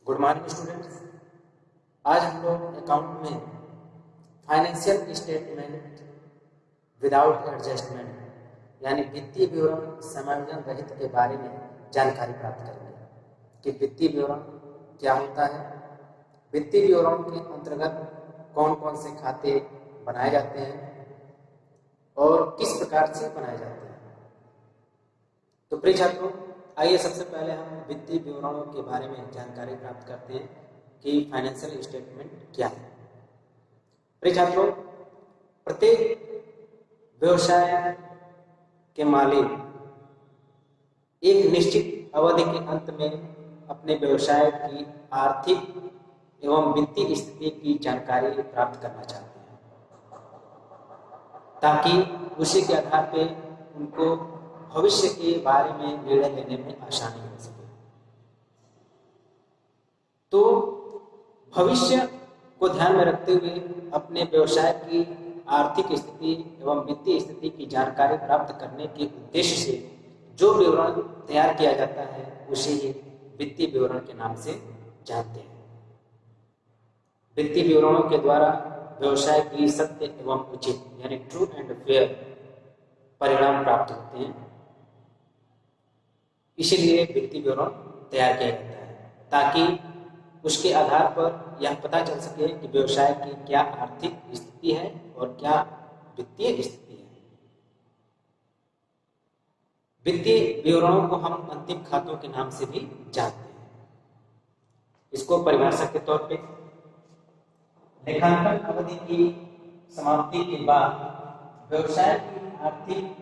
Good morning students. आज हम लोग अकाउंट में फाइनेंशियल स्टेटमेंट विदाउट एडजस्टमेंट यानी वित्तीय विवरण समायोजन रहित के बारे में जानकारी प्राप्त करेंगे कि वित्तीय विवरण क्या होता है, वित्तीय विवरण के अंतर्गत कौन कौन से खाते बनाए जाते हैं और किस प्रकार से बनाए जाते हैं। तो प्रिय छात्रों, आइए सबसे पहले हम वित्तीय विवरणों के बारे में जानकारी प्राप्त करते हैं कि फाइनेंशियल स्टेटमेंट क्या है। प्रिय छात्रों, प्रत्येक व्यवसाय के मालिक एक निश्चित अवधि के अंत में अपने व्यवसाय की आर्थिक एवं वित्तीय स्थिति की जानकारी प्राप्त करना चाहते हैं ताकि उसी के आधार पर उनको भविष्य के बारे में निर्णय लेने में आसानी हो सके। तो भविष्य को ध्यान में रखते हुए अपने व्यवसाय की आर्थिक स्थिति एवं वित्तीय स्थिति की जानकारी प्राप्त करने के उद्देश्य से जो विवरण तैयार किया जाता है उसे ही वित्तीय विवरण के नाम से जानते हैं। वित्तीय विवरणों के द्वारा व्यवसाय की सत्य एवं उचित यानी ट्रू एंड फेयर परिणाम प्राप्त होते हैं। इसीलिए वित्तीय विवरण तैयार किया जाता है ताकि उसके आधार पर यह पता चल सके कि व्यवसाय की क्या आर्थिक स्थिति है और क्या वित्तीय स्थिति है। वित्तीय विवरणों को हम अंतिम खातों के नाम से भी जानते हैं। इसको परिभाषा के तौर पे लेखांकन अवधि की समाप्ति के बाद व्यवसाय की आर्थिक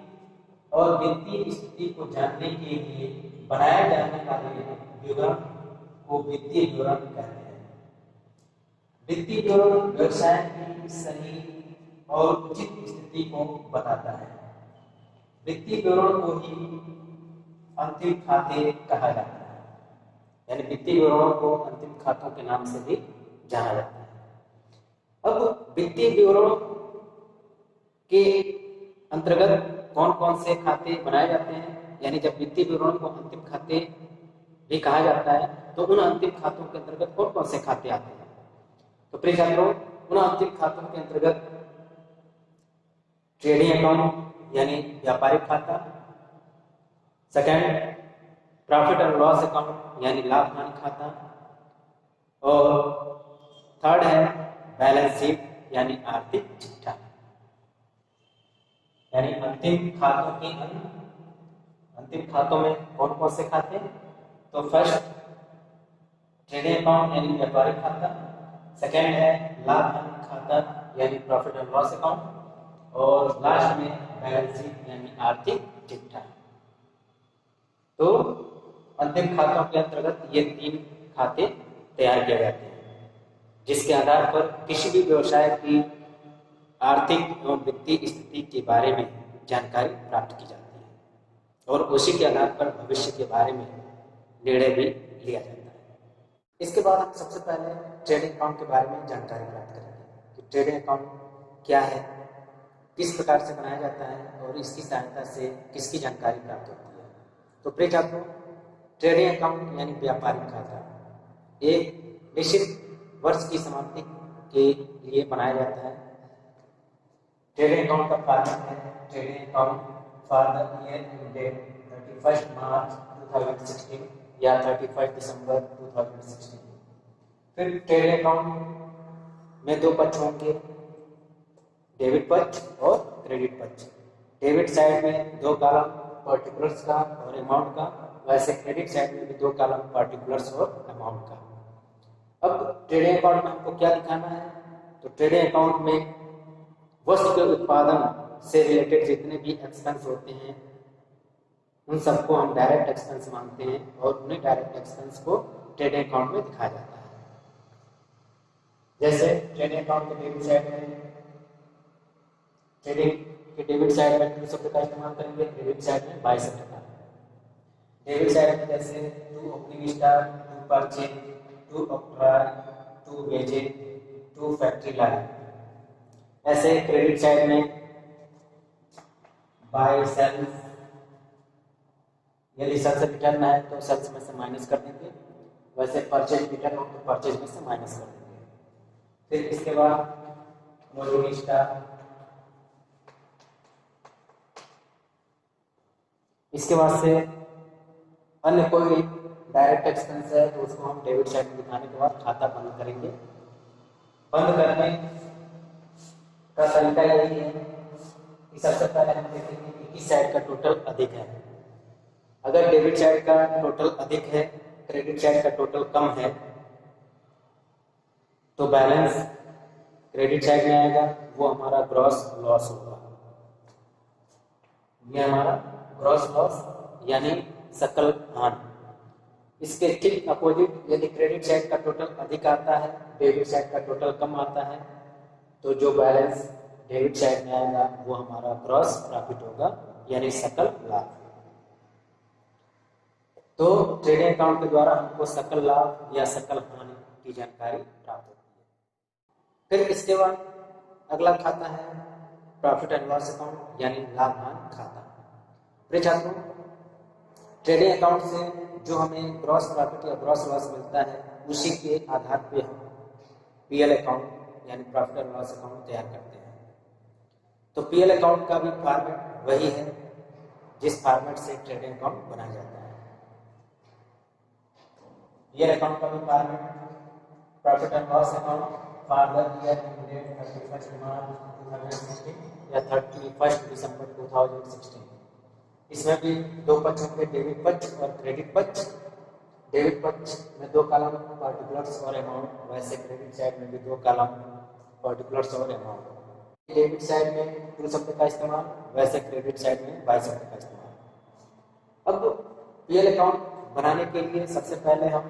और वित्तीय स्थिति को जानने के लिए बनाए जाने वाले विवरण को वित्तीय विवरण कहते हैं। वित्तीय विवरण व्यवसाय की सही और उचित स्थिति को बताता है। वित्तीय विवरण को ही अंतिम खाते कहा जाता है, यानी वित्तीय विवरणों को अंतिम खातों के नाम से भी जाना जाता है। अब वित्तीय विवरणों के अंतर्गत कौन कौन से खाते बनाए जाते हैं, यानी जब वित्तीय विवरण को अंतिम खाते भी कहा जाता है तो उन अंतिम खातों के अंतर्गत कौन कौन से खाते आते हैं। तो प्रिय छात्रों, उन अंतिम खातों के अंतर्गत ट्रेडिंग अकाउंट यानी व्यापारिक खाता, second profit and loss account यानी लाभ हानि खाता, और थर्ड है बैलेंस शीट यानी आर्थिक चिट्ठा। यानी अंतिम खातों में कौन कौन से खाते हैं। तो फर्स्ट ट्रेडिंग अकाउंट यानी व्यापारिक खाता, सेकंड है लाभ हानि खाता यानी प्रॉफिट एंड लॉस अकाउंट, और लास्ट में बैलेंस शीट यानी आर्थिक चिट्ठा। तो अंतिम खातों के अंतर्गत ये 3 खाते तैयार किए जाते हैं जिसके आधार पर किसी भी व्यवसाय की आर्थिक एवं वित्तीय स्थिति के बारे में जानकारी प्राप्त की जाती है और उसी के आधार पर भविष्य के बारे में निर्णय भी लिया जाता है। इसके बाद हम सबसे पहले ट्रेडिंग अकाउंट के बारे में जानकारी प्राप्त करेंगे कि ट्रेडिंग अकाउंट क्या है, किस प्रकार से बनाया जाता है और इसकी सहायता से किसकी जानकारी प्राप्त होती है। तो प्रिय छात्रों, ट्रेडिंग अकाउंट यानी व्यापारिक खाता एक निश्चित वर्ष की समाप्ति के लिए बनाया जाता है। ट्रेडिंग अकाउंट का फॉर्मेट है trading account for the year ended 31 मार्च 2016 या 31 दिसंबर 2016। फिर ट्रेडिंग अकाउंट में 2 पक्ष होंगे, डेबिट पक्ष और क्रेडिट पक्ष। डेबिट साइड में 2 कॉलम पर्टिकुलर्स का और अमाउंट का, वैसे क्रेडिट साइड में भी 2 कॉलम पर्टिकुलर्स और अमाउंट का। अब ट्रेडिंग अकाउंट में हमको क्या दिखाना है। तो ट्रेडिंग अकाउंट में वस्तु के उत्पादन से रिलेटेड जितने भी एक्सपेंस होते हैं उन सबको हम डायरेक्ट एक्सपेंस मानते हैं और उन्हें डायरेक्ट एक्सपेंस को ट्रेडिंग अकाउंट में दिखाया जाता है। जैसे ट्रेडिंग अकाउंट के डेबिट साइड में ट्रेडिंग के डेबिट साइड में 2 शब्द का इस्तेमाल करेंगे, क्रेडिट साइड में 22 शब्द का। डेबिट साइड में जैसे to opening stock, to purchase, to octroi, to wages, to factory line. ऐसे क्रेडिट साइड में बाय सेल्स, यदि सेल्स रिटर्न है तो सेल्स में से माइनस कर देंगे, वैसे परचेज रिटर्न हो तो परचेज में से माइनस कर देंगे। फिर इसके बाद लोडिंग स्टॉक, इसके बाद से अन्य कोई डायरेक्ट एक्सपेंस है तो उसको हम डेबिट साइड में दिखाने के बाद खाता बंद करेंगे। बंद करने का तरीका यही है कि सबसे पहले हम देखेंगे कि किस साइड का टोटल अधिक है। अगर डेबिट साइड का टोटल अधिक है, क्रेडिट साइड का टोटल कम है, तो बैलेंस क्रेडिट साइड में आएगा, वो हमारा ग्रॉस लॉस होगा। ये हमारा ग्रॉस लॉस यानी सकल हानि। इसके ठीक अपोजिट यदि क्रेडिट साइड का टोटल अधिक आता है, डेबिट साइड का टोटल कम आता है, तो जो बैलेंस डेबिट साइड में आएगा वो हमारा ग्रॉस प्रॉफिट होगा यानी सकल लाभ। तो ट्रेडिंग अकाउंट के द्वारा हमको सकल लाभ या सकल हानि की जानकारी प्राप्त होती है। फिर इसके बाद अगला खाता है प्रॉफिट एंड लॉस अकाउंट यानी लाभ हानि खाता। प्रिय छात्रों, ट्रेडिंग अकाउंट से जो हमें ग्रॉस प्रॉफिट या ग्रॉस लॉस मिलता है उसी के आधार पे हम पीएल अकाउंट यानी प्रॉफिट एंड लॉस अकाउंट तैयार करते हैं। तो पीएल अकाउंट का भी फॉर्मेट वही है जिस फॉर्मेट से ट्रेडिंग अकाउंट बनाया जाता है। पीएल अकाउंट का भी format profit and loss account for the year ended 31 मार्च 2016 या 31 दिसंबर 2016। इसमें भी दो पक्ष होंगे, डेबिट पक्ष और क्रेडिट पक्ष। डेबिट पक्ष में दो कॉलम पार्टिकुलर्स और अमाउंट, वैसे क्रेडिट साइड में भी दो कॉलम पार्टिकुलर्स और अमाउंट। डेबिट साइड में टू शब्द का इस्तेमाल, वैसे क्रेडिट साइड में बाय शब्द का इस्तेमाल। अब पीएल अकाउंट बनाने के लिए सबसे पहले हम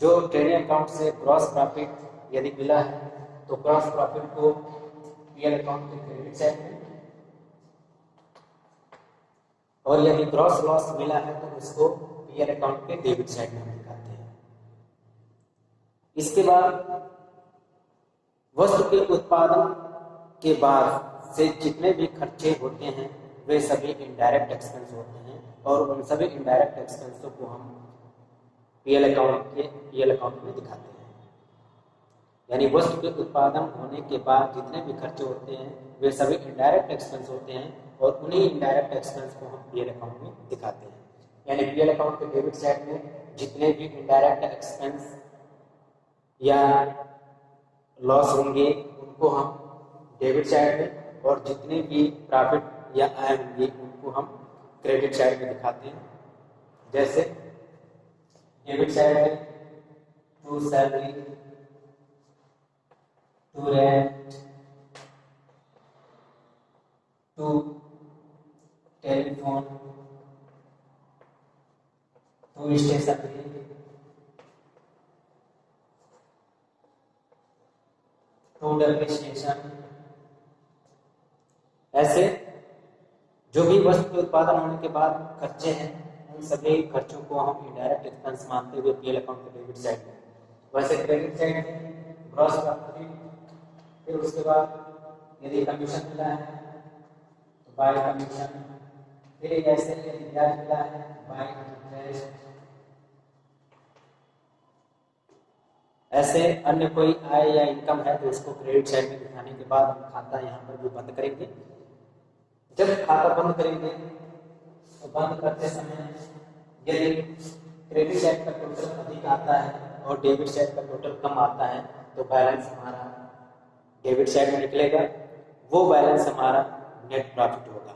जो ट्रेडिंग अकाउंट से ग्रॉस प्रॉफिट यदि मिला है तो ग्रॉस प्रॉफिट को पीएल अकाउंट के क्रेडिट साइड में, और यदि ग्रॉस लॉस मिला है तो उसको पीएल अकाउंट के डेबिट साइड में दिखाते हैं। इसके बाद वस्तु के उत्पादन के बाद से जितने भी खर्चे होते हैं वे सभी इनडायरेक्ट एक्सपेंस होते हैं और उन सभी इनडायरेक्ट एक्सपेंसों को हम पीएल अकाउंट में दिखाते हैं। यानी वस्तु के उत्पादन होने के बाद जितने भी खर्चे होते हैं वे सभी इनडायरेक्ट एक्सपेंस होते हैं और उन्हीं इनडायरेक्ट एक्सपेंस को हम पीएल अकाउंट में दिखाते हैं। यानी पीएल अकाउंट के डेबिट साइड में जितने भी इनडायरेक्ट एक्सपेंस या लॉस होंगे उनको हम डेबिट साइड में, और जितने भी प्रॉफिट या आय होंगे उनको हम क्रेडिट साइड में दिखाते हैं। जैसे डेबिट साइड में to salary, to rent, to telephone, to stationery, to depreciation. ऐसे जो भी वस्तु के उत्पादन होने के बाद खर्चे हैं उन सभी खर्चों को हम इनडायरेक्ट एक्सपेंस मानते हुए पीएल अकाउंट के डेबिट साइड में, वैसे क्रेडिट साइड में ग्रॉस प्रॉफिट, फिर उसके बाद यदि कमीशन मिला है तो बाय कमीशन, फिर ऐसे यदि ब्याज मिला है बाय इंटरेस्ट। ऐसे अन्य कोई आय या इनकम है तो उसको क्रेडिट साइड में दिखाने के बाद हम खाता यहाँ पर भी बंद करेंगे। जब खाता बंद करेंगे तो बंद करते समय यदि क्रेडिट साइड का टोटल अधिक आता है और डेबिट साइड का टोटल कम आता है तो बैलेंस हमारा डेबिट साइड में निकलेगा, वो बैलेंस हमारा नेट प्रॉफिट होगा।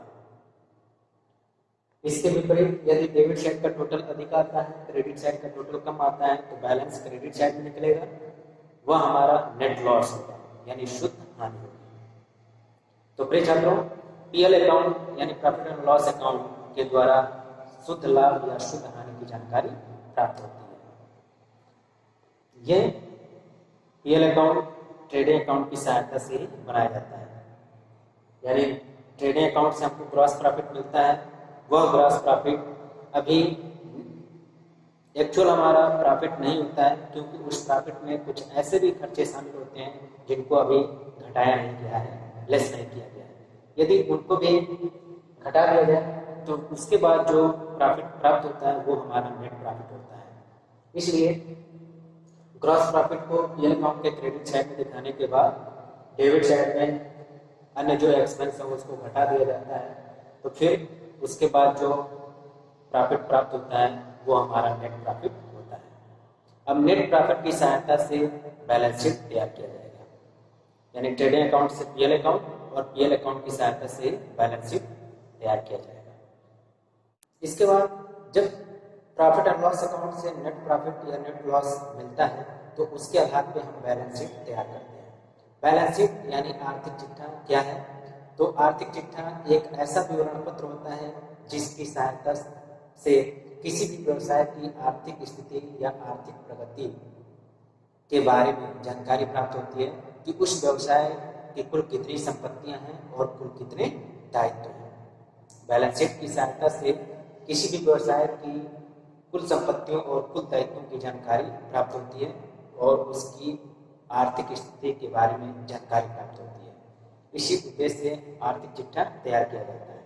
इसके विपरीत यदि डेबिट साइड का टोटल अधिक आता है, क्रेडिट साइड का टोटल कम आता है तो बैलेंस क्रेडिट साइड में निकलेगा, वह हमारा नेट लॉस होगा यानी शुद्ध हानि होगी। तो प्रिय छात्रों, पीएल अकाउंट यानी प्रॉफिट एंड लॉस अकाउंट के द्वारा शुद्ध लाभ या शुद्ध हानि की जानकारी प्राप्त होती है। यह पीएल अकाउंट ट्रेडिंग अकाउंट की सहायता से ही बनाया जाता है। यानी ट्रेडिंग अकाउंट से हमको ग्रॉस प्रॉफिट मिलता है, वह ग्रॉस प्रॉफिट अभी एक्चुअल हमारा प्रॉफिट नहीं होता है क्योंकि उस प्रॉफिट में कुछ ऐसे भी खर्चे शामिल होते हैं जिनको अभी घटाया नहीं गया है, लेस नहीं किया गया है। यदि उनको भी घटा दिया जाए तो उसके बाद जो प्रॉफिट प्राप्त होता है वो हमारा नेट प्रॉफिट होता है। इसलिए ग्रॉस प्रॉफिट को पीएल अकाउंट के क्रेडिट साइड में दिखाने के बाद डेबिट साइड में अन्य जो एक्सपेंस है उसको घटा दिया जाता है, तो फिर उसके बाद जो प्रॉफिट प्राप्त होता है वो हमारा नेट प्रॉफिट होता है। अब नेट प्रॉफिट की सहायता से बैलेंस शीट तैयार किया जाएगा, यानी ट्रेडिंग अकाउंट से पीएल अकाउंट और पीएल अकाउंट की सहायता से बैलेंस शीट तैयार किया जाएगा। इसके बाद जब प्रॉफिट एंड लॉस अकाउंट से नेट प्रॉफिट या नेट लॉस मिलता है तो उसके आधार पे हम बैलेंस शीट तैयार करते हैं। बैलेंस शीट यानी आर्थिक चिट्ठा क्या है? तो आर्थिक चिट्ठा एक ऐसा विवरण पत्र होता है जिसकी सहायता से किसी भी व्यवसाय की आर्थिक स्थिति या आर्थिक प्रगति के बारे में जानकारी प्राप्त होती है कि उस व्यवसाय की कुल कितनी संपत्तियां हैं और कुल कितने दायित्व हैं। बैलेंस शीट की सहायता से किसी भी व्यवसाय की कुल संपत्तियों और कुल दायित्वों की जानकारी प्राप्त होती है और उसकी आर्थिक स्थिति के बारे में जानकारी प्राप्त होती है। इसी उद्देश्य से आर्थिक चिट्ठा तैयार किया जाता है।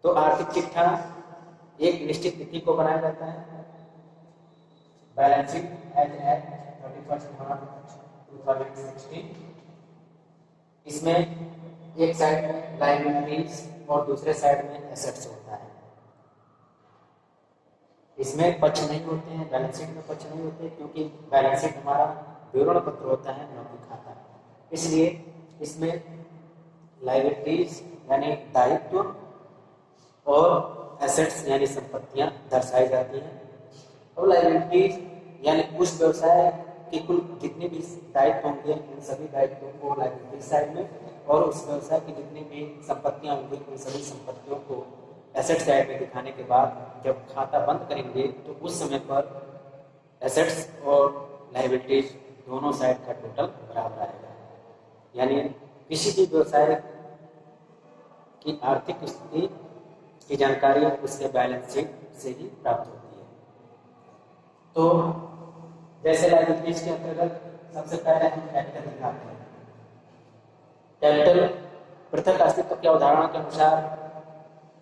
तो आर्थिक चिट्ठा एक निश्चित तिथि को बनाया जाता है। बैलेंस शीट एज एट 31 मार्च 2016। इसमें एक साइड में लायबिलिटीज और दूसरे साइड में एसेट्स होता है। इसमें पक्ष नहीं होते हैं, बैलेंस शीट में पक्ष नहीं होते क्योंकि बैलेंस शीट हमारा विवरण पत्र होता है, न कि खाता। इसलिए इसमें लायबिलिटीज यानी दायित्व और एसेट्स यानी संपत्तियां दर्शाई जाती हैं। और लायबिलिटीज यानी उस व्यवसाय के कुल जितने भी दायित्व होंगे उन सभी दायित्वों को लायबिलिटी साइड में और उस व्यवसाय की जितनी भी संपत्तियां होंगी उन सभी संपत्तियों को एसेट साइड में दिखाने के बाद जब खाता बंद करेंगे तो उस समय पर एसेट्स और लायबिलिटीज दोनों साइड का टोटल बराबर आएगा। यानी किसी भी व्यवसाय की आर्थिक स्थिति की जानकारी उसके बैलेंस शीट से ही प्राप्त होती है। तो जैसे लायबिलिटीज के अंतर्गत सबसे पहले हम कैपिटल दिखाते हैं। कैपिटल पृथक अस्तित्व के अवधारणा के अनुसार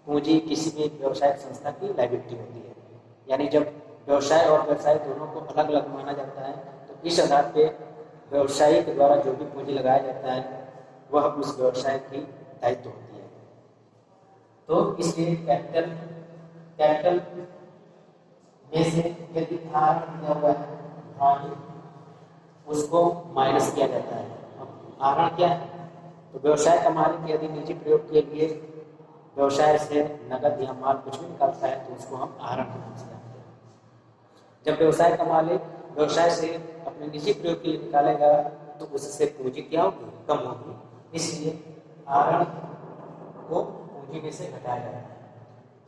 पूंजी किसी भी व्यवसायिक संस्था की लायबिलिटी होती है। यानी जब व्यवसाय और व्यवसाय दोनों को अलग अलग माना जाता है तो इस आधार पे व्यवसायी के द्वारा जो भी पूंजी लगाया जाता है वह उस व्यवसाय की दायित्व होती है। तो इसलिए कैपिटल में से यदि आहरण दिया हुआ है उसको माइनस किया जाता है। अब आहरण क्या है? तो व्यवसाय का मालिक यदि निजी प्रयोग के लिए व्यवसाय से नगद या माल कुछ भी निकालता है तो उसको हम आहरण के नाम से जानते हैं। जब व्यवसाय का मालिक व्यवसाय से अपने निजी प्रयोग के लिए निकालेगा तो उससे पूंजी क्या होगी? कम होगी। इसलिए आहरण को पूंजी में से घटाया जाता है।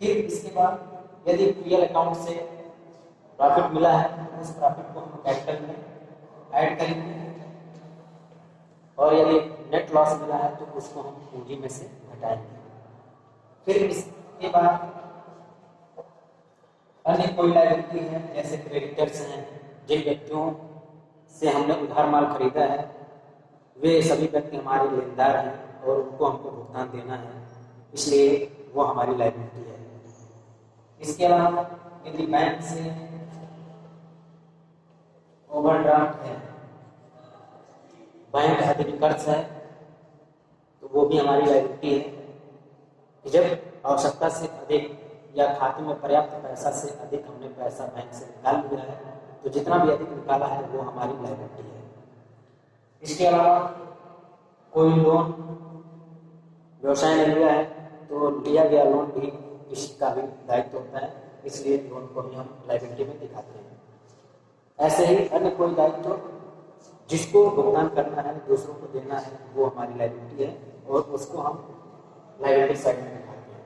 फिर इसके बाद यदि पीएल अकाउंट से प्रॉफिट मिला है तो उस प्रॉफिट को हम कैपिटल में ऐड करेंगे और यदि नेट लॉस मिला है तो उसको हम पूंजी में से घटाएंगे। फिर इसके बाद अन्य कोई लायबिलिटी है जैसे क्रेडिटर्स हैं, जिन व्यक्तियों से हमने उधार माल खरीदा है वे सभी व्यक्ति हमारे लेनदार हैं और उनको हमको भुगतान देना है, इसलिए वो हमारी लायबिलिटी है। इसके अलावा यदि बैंक से ओवरड्राफ्ट है, बैंक अधिक कर्ज है तो वो भी हमारी लायबिलिटी है। जब आवश्यकता से अधिक या खाते में पर्याप्त पैसा से अधिक हमने पैसा बैंक से निकाल लिया है तो जितना भी अधिक निकाला है वो हमारी लायबिलिटी है। इसके अलावा कोई लोन व्यवसाय ने लिया है तो लिया गया लोन भी किसी का भी दायित्व होता है, इसलिए लोन को भी हम लायबिलिटी में दिखाते हैं। ऐसे ही अन्य कोई दायित्व जिसको भुगतान करना है, दूसरों को देना है, वो हमारी लायबिलिटी है और उसको हम लायबिलिटी साइड में दिखाते हैं।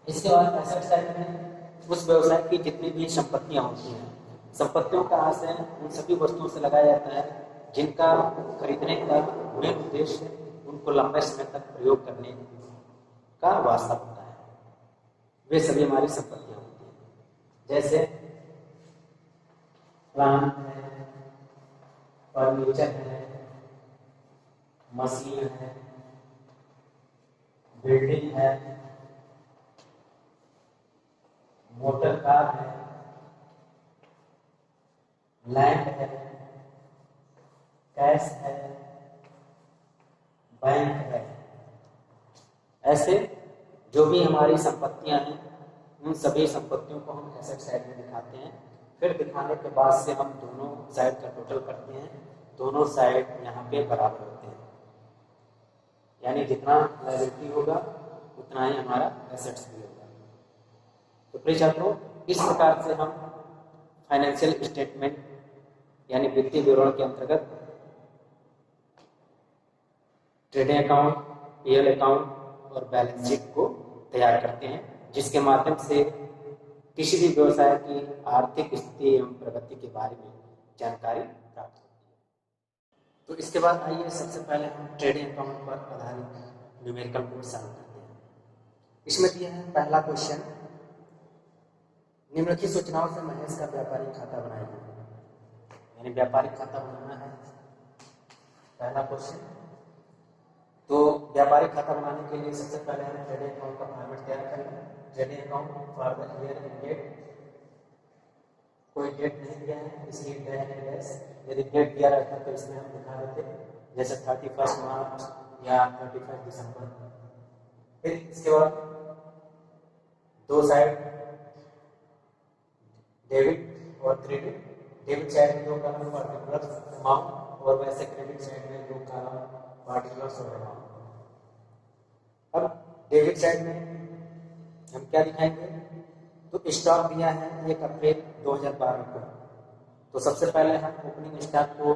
इसके बाद एसेट साइड में उस व्यवसाय की जितनी भी संपत्तियां होती हैं, संपत्तियों का आशय उन सभी वस्तुओं से लगाया जाता है जिनका खरीदने का मेन उद्देश्य उनको लंबे समय तक प्रयोग करने का वास्ता होता है, वे सभी हमारी संपत्तियां होती हैं। जैसे प्लांट है, फर्नीचर है, मशीन है, बिल्डिंग है, मोटर कार है, लैंड है, कैश है, बैंक है। ऐसे जो भी हमारी संपत्तियां हैं उन सभी संपत्तियों को हम एसेट साइड में दिखाते हैं। फिर दिखाने के बाद से हम दोनों साइड का टोटल करते हैं, दोनों साइड यहाँ पे बराबर होते हैं, यानी जितना लायबिलिटी होगा उतना ही हमारा एसेट्स भी होगा। तो प्रिय छात्रों, इस प्रकार से हम फाइनेंशियल स्टेटमेंट यानी वित्तीय विवरण के अंतर्गत ट्रेडिंग अकाउंट, पीएल अकाउंट और बैलेंस शीट को तैयार करते हैं, जिसके माध्यम से किसी भी व्यवसाय की आर्थिक स्थिति एवं प्रगति के बारे में जानकारी प्राप्त होती है। तो इसके बाद आइए सबसे पहले हम ट्रेडिंग अकाउंट पर आधारित न्यूमेरिकल कोड सॉल्व करते हैं। इसमें दिया है पहला क्वेश्चन, निम्नलिखित सूचनाओं से महेश का व्यापारिक खाता बनाएगा, यानी व्यापारिक खाता बनाना है पहला क्वेश्चन। तो व्यापारिक खाता बनाने के लिए सबसे पहले हमें ट्रेडिंग अकाउंट का फॉर्मेट तैयार करना है। Trading account for the year end date, कोई डेट नहीं दिया है इसलिए डैश, यदि डेट दिया रहता तो इसमें हम दिखा देते, जैसे 31 मार्च या 35 दिसंबर। फिर इसके बाद दो साइड डेबिट और क्रेडिट, डेबिट साइड में दो कॉलम पर्टिकुलर अमाउंट और वैसे क्रेडिट साइड में दो कॉलम पार्टिकुलर्स और अमाउंट। अब डेबिट साइड में हम क्या दिखाएंगे, तो स्टॉक दिया है 1 अप्रैल 2012 को, तो सबसे पहले हम ओपनिंग स्टॉक को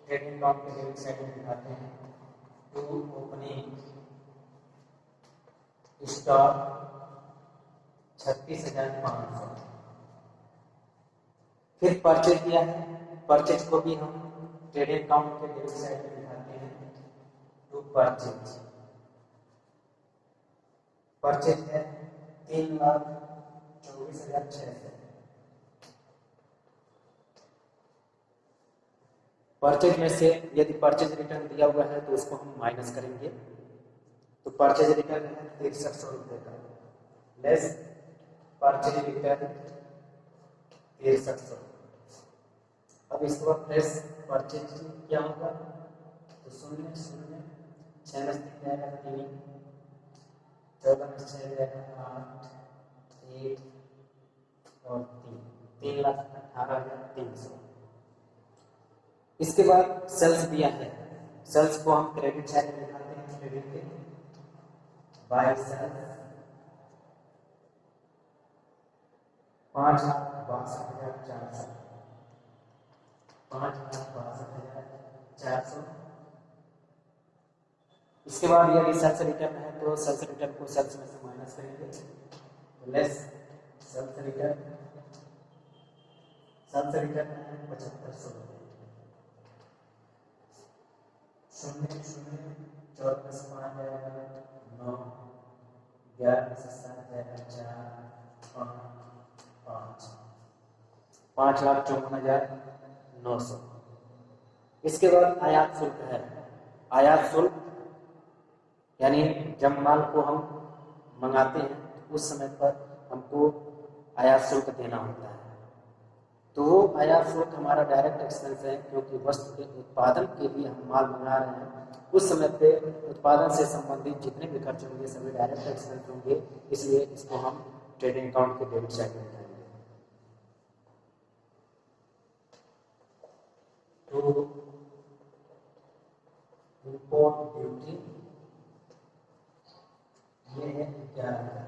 ट्रेडिंग अकाउंट के डेबिट साइड में दिखाते हैं। तो ओपनिंग स्टॉक 36,500। फिर परचेज दिया है, परचेज को भी हम ट्रेडिंग अकाउंट के डेबिट साइड में दिखाते हैं। टू परचेज, परचेज है 3,24,600। परचेज में से यदि परचेज रिटर्न दिया हुआ है तो उसको हम माइनस करेंगे, तो परचेज रिटर्न है 6300 रुपये का, लेस परचेज रिटर्न 6300। अब इसके बाद फ्रेश परचेज क्या होगा, तो 0 0 6 में 3 जाएगा 3, 14 में 6 जाएगा 8, 1 और 3,18,300। इसके बाद सेल्स दिया है, सेल्स को हम क्रेडिट साइड में दिखाते हैं, क्रेडिट के बाय सेल्स 5,62,400, 5,62,400। इसके बाद यदि सेल्स रिटर्न है तो सेल्स रिटर्न को सेल्स में से माइनस करेंगे, तो लेस सेल्स रिटर्न है 7,500 रुपये। 0 0 14 में से 5 जाएगा 9, 11 में से 7 जाएगा 4, 5, 5,54,900। इसके बाद आयात शुल्क है, आयात शुल्क यानी जब माल को हम मंगाते हैं तो उस समय पर हमको आयात शुल्क देना होता है। तो वो आयात शुल्क हमारा डायरेक्ट एक्सपेंस है, क्योंकि वस्तु के उत्पादन के लिए हम माल मंगा रहे हैं, उस समय पे उत्पादन से संबंधित जितने भी खर्च होंगे सभी डायरेक्ट एक्सपेंस होंगे, इसलिए इसको हम ट्रेडिंग अकाउंट के डेबिट साइड में दिखाएंगे। तो इंपोर्ट ड्यूटी ये है 11,000।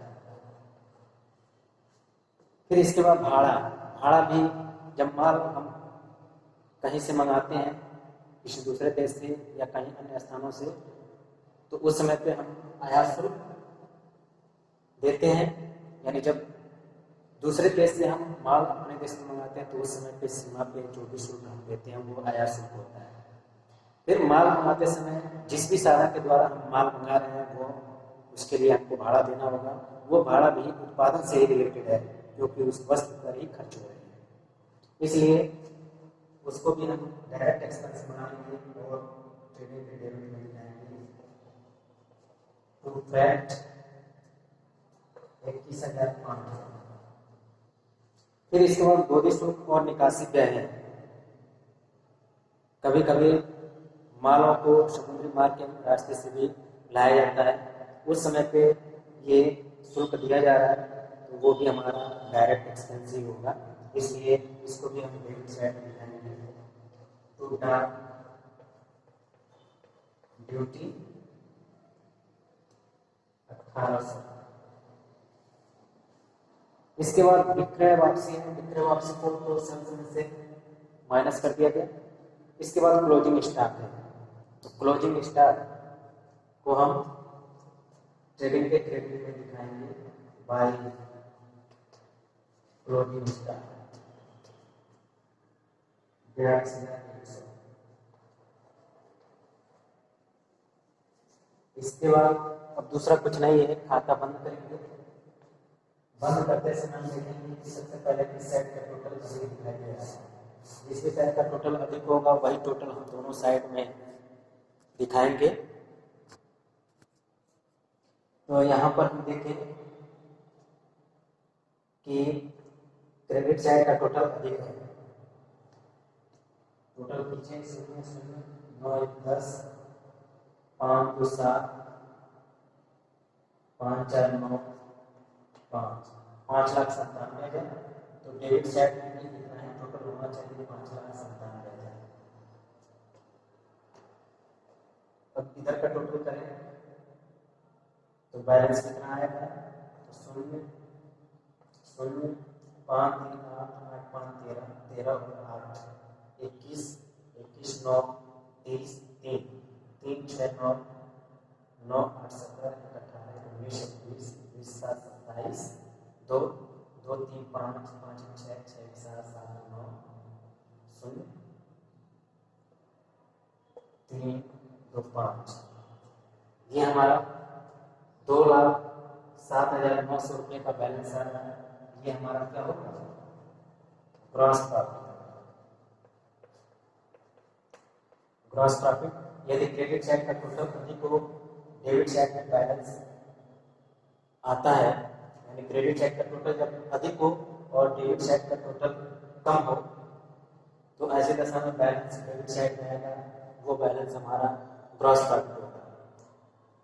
फिर इसके बाद भाड़ा, भाड़ा भी जब माल हम कहीं से मंगाते हैं किसी दूसरे देश से या कहीं अन्य स्थानों से, तो उस समय पे हम आयात शुल्क देते हैं, यानी जब दूसरे देश से हम माल अपने देश में मंगाते हैं तो उस समय पे सीमा पे जो भी शुल्क हम देते हैं वो आयात शुल्क होता है। फिर माल मंगाते समय जिस भी साधन के द्वारा हम माल मंगा रहे हैं वो उसके लिए हमको भाड़ा देना होगा, वो भाड़ा भी उत्पादन से ही रिलेटेड है, क्योंकि उस वस्तु पर ही खर्च हो रहे हैं, इसलिए उसको भी हम डायरेक्ट एक्सपेंस बनाएंगे और ट्रेडिंग के डेबिट में दिखाएंगे। तो फैट 21,500। फिर इसके बाद गोदी शुल्क और निकासी व्यय है, कभी कभी मालों को समुद्री मार्ग के रास्ते से भी लाया जाता है, उस समय पे ये शुल्क दिया जा रहा है, तो वो भी हमारा डायरेक्ट एक्सपेंस ही होगा, इसलिए इसको भी हम डेबिट साइड में दिखाएंगे। To duty 1800। इसके बाद विक्रय वापसी है, विक्रय वापसी को तो सेल्स में से माइनस कर दिया गया। इसके बाद क्लोजिंग स्टॉक है, तो क्लोजिंग स्टॉक को हम ट्रेडिंग के क्रेडिट में दिखाएंगे बाय क्लोजिंग स्टॉक 82,100। इसके बाद अब दूसरा कुछ नहीं है, खाता बंद करेंगे। बंद करते समय हम देखेंगे कि सबसे पहले किस साइड का टोटल अधिक दिखाई दे रहा है। जिस भी साइड का टोटल अधिक होगा वही टोटल हम दोनों साइड में दिखाएंगे। तो यहाँ पर हम देखें कि क्रेडिट साइड का टोटल अधिक है। टोटल कीजिए 0 0 9 1 10 5 2 7 5 4 9 5,97,000। तो डेबिट साइड में भी कितना है टोटल होना चाहिए 5,97,000। अब इधर का टोटल करें तो बैलेंस कितना आएगा, तो 0 0 5 3 8 8 5 13 13 और 8 21 21 9 30 3 3 6 9 9 8 17 18 19 20 21 7 27 2 2 3 5 5 6 6 7 7 9 0 3 2 5। ये हमारा 2,07,900 रुपये का बैलेंस आ रहा है। ये हमारा क्या होगा, ग्रॉस प्रॉफिट। ग्रॉस प्रॉफिट यदि क्रेडिट साइड का टोटल अधिक हो, डेबिट साइड में बैलेंस आता है, यानी क्रेडिट साइड का टोटल जब अधिक हो और डेबिट साइड का टोटल कम हो, तो ऐसे दशा में बैलेंस क्रेडिट साइड में आएगा, वो बैलेंस हमारा ग्रॉस प्रॉफिट होगा।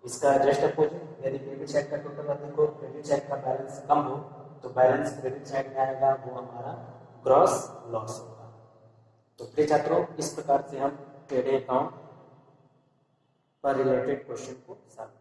इसका जस्ट अपोजिट, यदि डेबिट साइड का टोटल अधिक हो, क्रेडिट साइड का बैलेंस कम हो, तो बैलेंस क्रेडिट साइड में आएगा, वो हमारा ग्रॉस लॉस होगा। तो प्रिय छात्रों, इस प्रकार से हम ट्रेडिंग अकाउंट पर रिलेटेड क्वेश्चन को सॉल्व